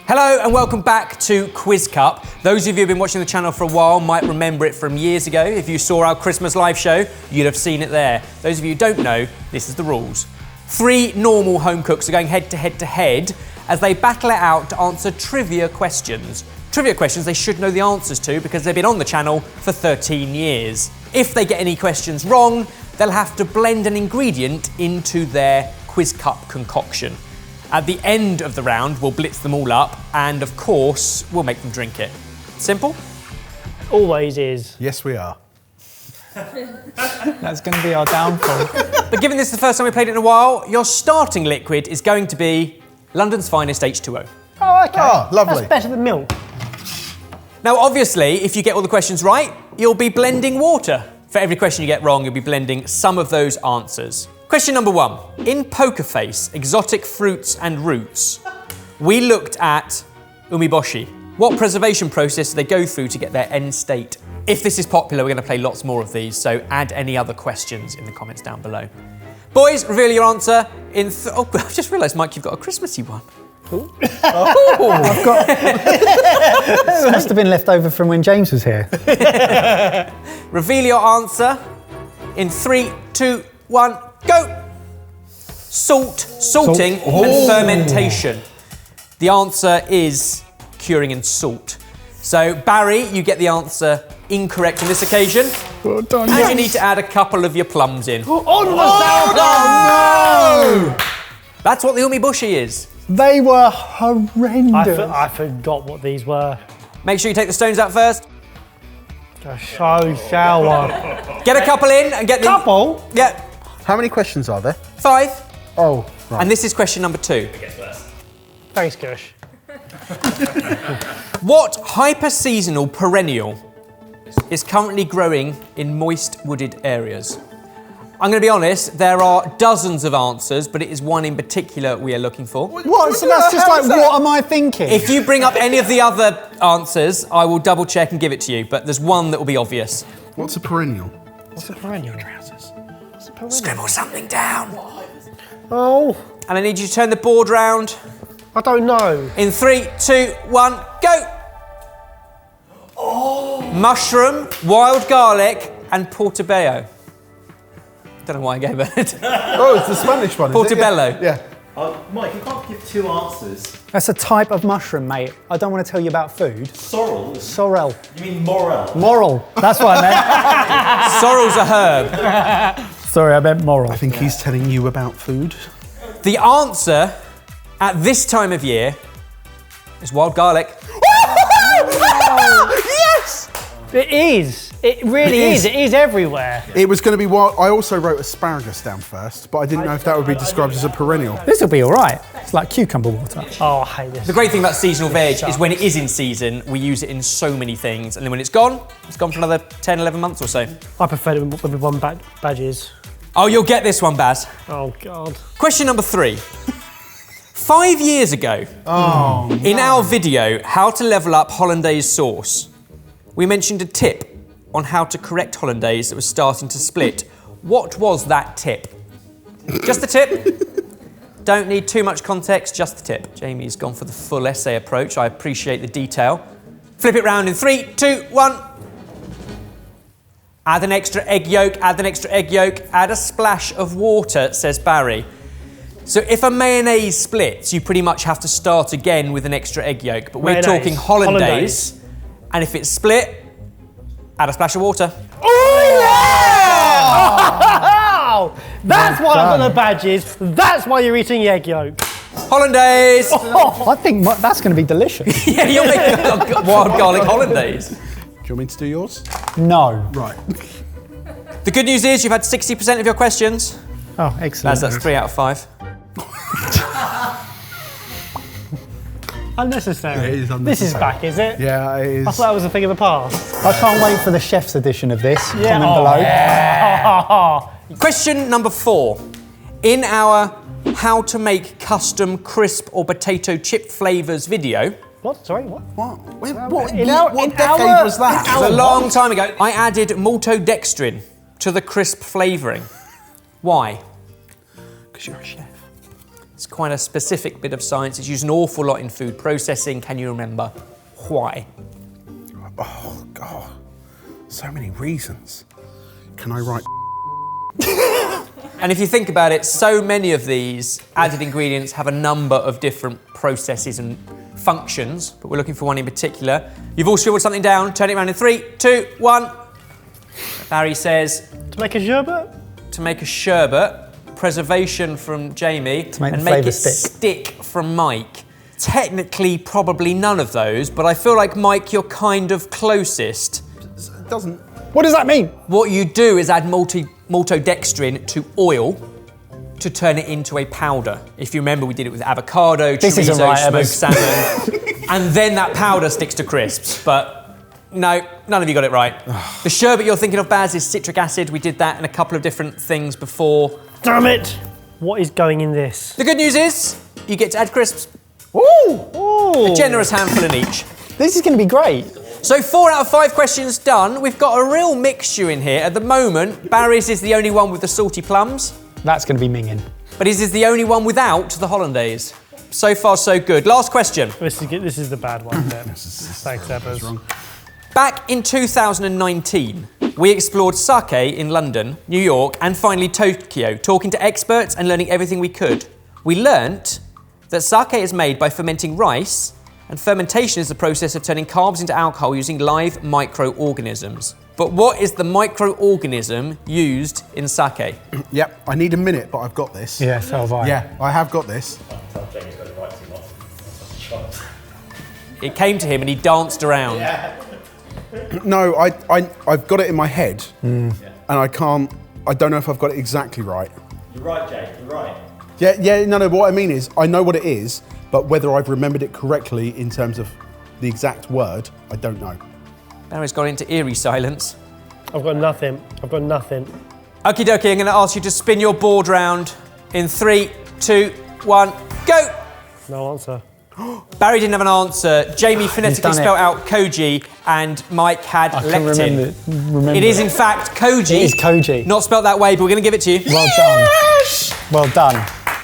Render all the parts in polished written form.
Hello and welcome back to Quiz Cup. Those of you who've been watching the channel for a while might remember it from years ago. If you saw our Christmas live show, you'd have seen it there. Those of you who don't know, this is the rules. 3 normal home cooks are going head to head as they battle it out to answer trivia questions. Trivia questions they should know the answers to because they've been on the channel for 13 years. If they get any questions wrong, they'll have to blend an ingredient into their Quiz Cup concoction. At the end of the round, we'll blitz them all up and, of course, we'll make them drink it. Simple? Always is. Yes, we are. That's going to be our downfall. But given this is the first time we played it in a while, your starting liquid is going to be London's finest H2O. Oh, okay. Oh, lovely. That's better than milk. Now, obviously, if you get all the questions right, you'll be blending water. For every question you get wrong, you'll be blending some of those answers. Question number 1. In Poker Face, Exotic Fruits and Roots, we looked at umeboshi. What preservation process do they go through to get their end state? If this is popular, we're going to play lots more of these, so add any other questions in the comments down below. Boys, reveal your answer in... Oh, I've just realised, Mike, you've got a Christmassy one. I've got... This must have been left over from when James was here. Reveal your answer in 3, 2, 1, go! Salting and fermentation. The answer is curing in salt. So, Barry, you get the answer incorrect on this occasion. Well done, and you need to add a couple of your plums in. On the No! That's what the umeboshi is. They were horrendous. I forgot what these were. Make sure you take the stones out first. So sour. Get a couple in and get the... Couple? Yeah, How many questions are there? 5. Oh, right. And this is question number 2. Thanks, Kush. What hyper-seasonal perennial is currently growing in moist wooded areas? I'm going to be honest, there are dozens of answers, but it is one in particular we are looking for. What? So that's just like, what am I thinking? If you bring up any of the other answers, I will double check and give it to you, but there's one that will be obvious. What's a perennial? What's a perennial? Scribble something down. Oh, And I need you to turn the board round. I don't know. In 3, 2, 1, go! Oh. Mushroom, wild garlic, and portobello. Don't know why I gave it. Oh, it's the Spanish one, is Portobello. it? Yeah. Mike, you can't give 2 answers. That's a type of mushroom, mate. I don't want to tell you about food. Sorrel? Sorrel. You mean morel? Moral. That's what I Sorrel's a herb. meant. Sorry, I meant moral. I think he's telling you about food. The answer at this time of year is wild garlic. Yes! It is. It really It is. is. It is everywhere. It was going to be wild. I also wrote asparagus down first, but I didn't know if that would be described as a perennial. This will be all right. It's like cucumber water. Oh, I hate this. The great thing about seasonal veg is when it is in season, we use it in so many things, and then when it's gone for another 10, 11 months or so. I prefer it with 1 badges. Oh, you'll get this one, Baz. Oh, God. Question number 3. 5 years ago, in our video, How to Level Up Hollandaise Sauce, we mentioned a tip on how to correct hollandaise that was starting to split. What was that tip? Just the tip. Don't need too much context, just the tip. Jamie's gone for the full essay approach. I appreciate the detail. Flip it round in 3, 2, 1. Add an extra egg yolk, add an extra egg yolk, add a splash of water, says Barry. So if a mayonnaise splits, you pretty much have to start again with an extra egg yolk. But we're Mayonnaise. talking hollandaise. And if it's split, add a splash of water. Oh, that's why I've got the badges. That's why you're eating egg yolk. Hollandaise! I think that's going to be delicious. Yeah, you're making a wild garlic hollandaise. Do you want me to do yours? No. Right. The good news is you've had 60% of your questions. Oh, excellent. That's 3 out of 5. Unnecessary. It is This is unnecessary. back, is it? Yeah, it is. I thought that was a thing of the past. I can't wait for the chef's edition of this. Yeah. Comment below. Question number 4. In our How to Make Custom Crisp or Potato Chip Flavours video, What? Sorry, what? What? What In our- decade was that? it was a long time ago, I added maltodextrin to the crisp flavouring. Why? Because you're a chef. It's quite a specific bit of science. It's used an awful lot in food processing. Can you remember why? Oh, God. So many reasons. Can I write? And if you think about it, so many of these added ingredients have a number of different processes and functions, but we're looking for one in particular. You've all scribbled something down. Turn it around in 3, 2, 1. Barry says... To make a sherbet? To make a sherbet. Preservation from Jamie. To make and the make flavour it stick from Mike. Technically, probably none of those, but I feel like, Mike, you're kind of closest. It doesn't... What does that mean? What you do is add maltodextrin to oil to turn it into a powder. If you remember, we did it with avocado, chorizo, smoked salmon, and then that powder sticks to crisps. But no, none of you got it right. The sherbet you're thinking of, Baz, is citric acid. We did that in a couple of different things before. Damn it! What is going in this? The good news is, you get to add crisps. Ooh! A generous handful in each. This is going to be great. So 4 out of 5 questions done. We've got a real mixture in here. At the moment, Barry's is the only one with the salty plums. That's going to be minging. But his is the only one without the hollandaise. So far, so good. Last question. This is the bad one, then. Thanks, Evers. Back in 2019, we explored sake in London, New York, and finally Tokyo, talking to experts and learning everything we could. We learnt that sake is made by fermenting rice, and fermentation is the process of turning carbs into alcohol using live microorganisms. But what is the microorganism used in sake? Yep, I need a minute, but I've got this. Yeah, so have I. Yeah, I have got this. Jamie's got it right too much. It came to him and he danced around. No, I've got it in my head, and I don't know if I've got it exactly right. You're right, Jay, you're right. Yeah, no, what I mean is, I know what it is, but whether I've remembered it correctly in terms of the exact word, I don't know. Barry's gone into eerie silence. I've got nothing. Okie dokie, I'm going to ask you to spin your board round in 3, 2, 1, go! No answer. Barry didn't have an answer. Jamie phonetically done it. spelled out koji, and Mike had I can lectin. remember It is in fact koji. It is koji. Not spelled that way, but we're going to give it to you. Well done. Well done.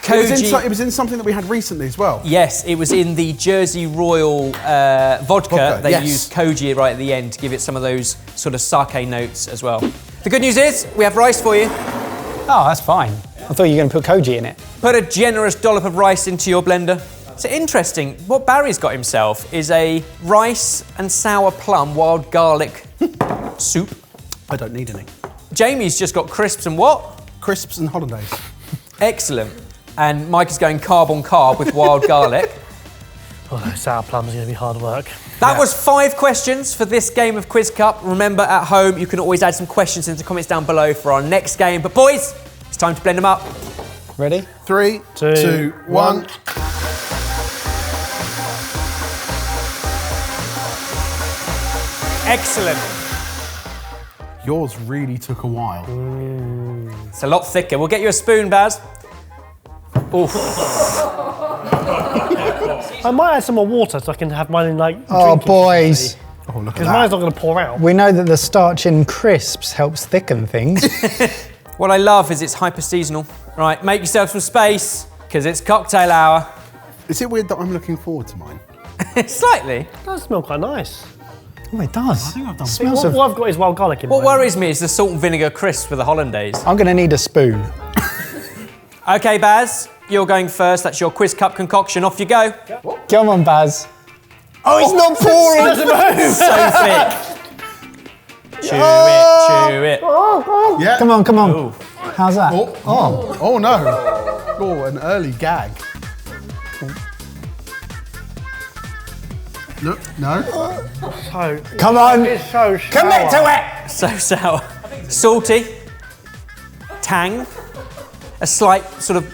Koji. It was in something that we had recently as well. Yes, it was in the Jersey Royal vodka. They yes. used koji right at the end to give it some of those sort of sake notes as well. The good news is we have rice for you. Oh, that's fine. I thought you were going to put koji in it. Put a generous dollop of rice into your blender. So interesting, what Barry's got himself is a rice and sour plum wild garlic soup. I don't need any. Jamie's just got crisps and what? Crisps and hollandaise. Excellent. And Mike is going carb on carb with wild garlic. Oh, those sour plums are going to be hard work. That was 5 questions for this game of Quiz Cup. Remember, at home, you can always add some questions into the comments down below for our next game. But boys, it's time to blend them up. Ready? 3, 2, 1. Excellent. Yours really took a while. It's a lot thicker. We'll get you a spoon, Baz. Oof. I might add some more water so I can have mine in like. Oh, boys. Oh, look at Because that. mine's not going to pour out. We know that the starch in crisps helps thicken things. What I love is it's hyper-seasonal. Right, make yourself some space, because it's cocktail hour. Is it weird that I'm looking forward to mine? Slightly. It does smell quite nice. Oh, it does. I think I've done Smells of... What I've got is wild garlic in What mine. worries me is the salt and vinegar crisps with the hollandaise. I'm going to need a spoon. Okay, Baz, you're going first. That's your Quiz Cup concoction. Off you go. Come on, Baz. Oh, it's not pouring. So thick. Chew it. Yeah. Come on. Ooh. How's that? Oh no. Oh, an early gag. No. So, Come on. it's so sour. Commit to it. So sour. Salty. Tang. A slight sort of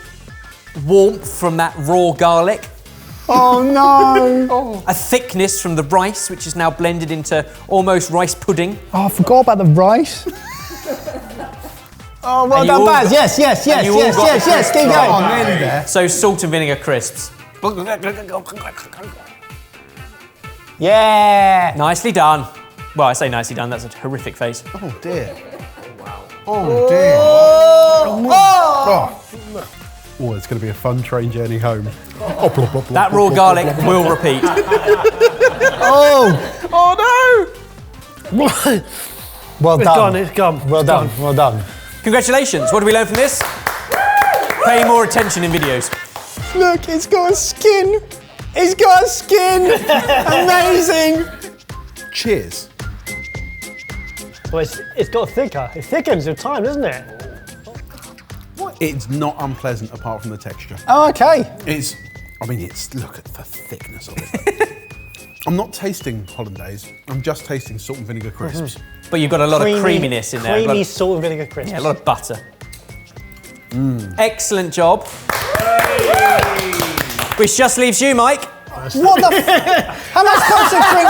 warmth from that raw garlic. Oh, no. A thickness from the rice, which is now blended into almost rice pudding. Oh, I forgot about the rice. Oh, well And you done, all Baz. got- Yes. and you all got the crisps Keep right. going. Oh, nearly there. So salt and vinegar crisps. Yeah. Nicely done. Well, I say nicely done, that's a horrific face. Oh dear. Oh dear. Oh. Oh, it's going to be a fun train journey home. Oh, blah, blah, blah, That blah, raw blah, garlic blah, blah, will repeat. Oh! Well Well It's done. gone, it's gone. Well It's done. gone. Well done. Congratulations. What did we learn from this? Pay more attention in videos. Look, it's got a skin. It's got a skin. Amazing. Cheers. Well, it's got thicker. It thickens with time, doesn't it? It's not unpleasant apart from the texture. Oh, okay. Look at the thickness of it. I'm not tasting hollandaise. I'm just tasting salt and vinegar crisps. But you've got a lot of creaminess in there. Creamy A lot, salt and vinegar crisps. yeah, a lot of butter. Excellent job. Which just leaves you, Mike. What the? How am I supposed to drink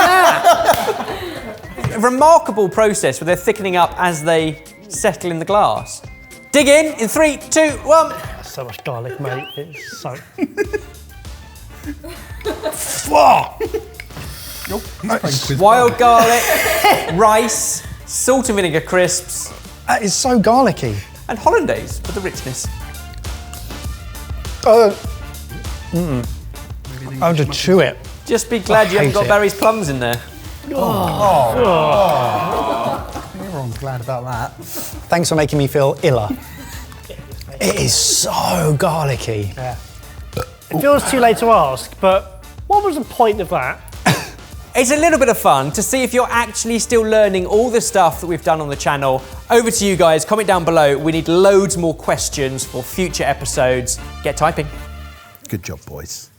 that? A remarkable process where they're thickening up as they settle in the glass. Dig in 3, 2, 1. That's so much garlic, mate. It's so... Wild garlic, rice, salt and vinegar crisps, That is so garlicky. and hollandaise for the richness. I'll just chew it. Just be glad you haven't hate got it. Barry's plums in there. Everyone's glad about that. Thanks for making me feel iller. It is so garlicky. It feels too late to ask, but what was the point of that? It's a little bit of fun to see if you're actually still learning all the stuff that we've done on the channel. Over to you guys, comment down below. We need loads more questions for future episodes. Get typing. Good job, boys.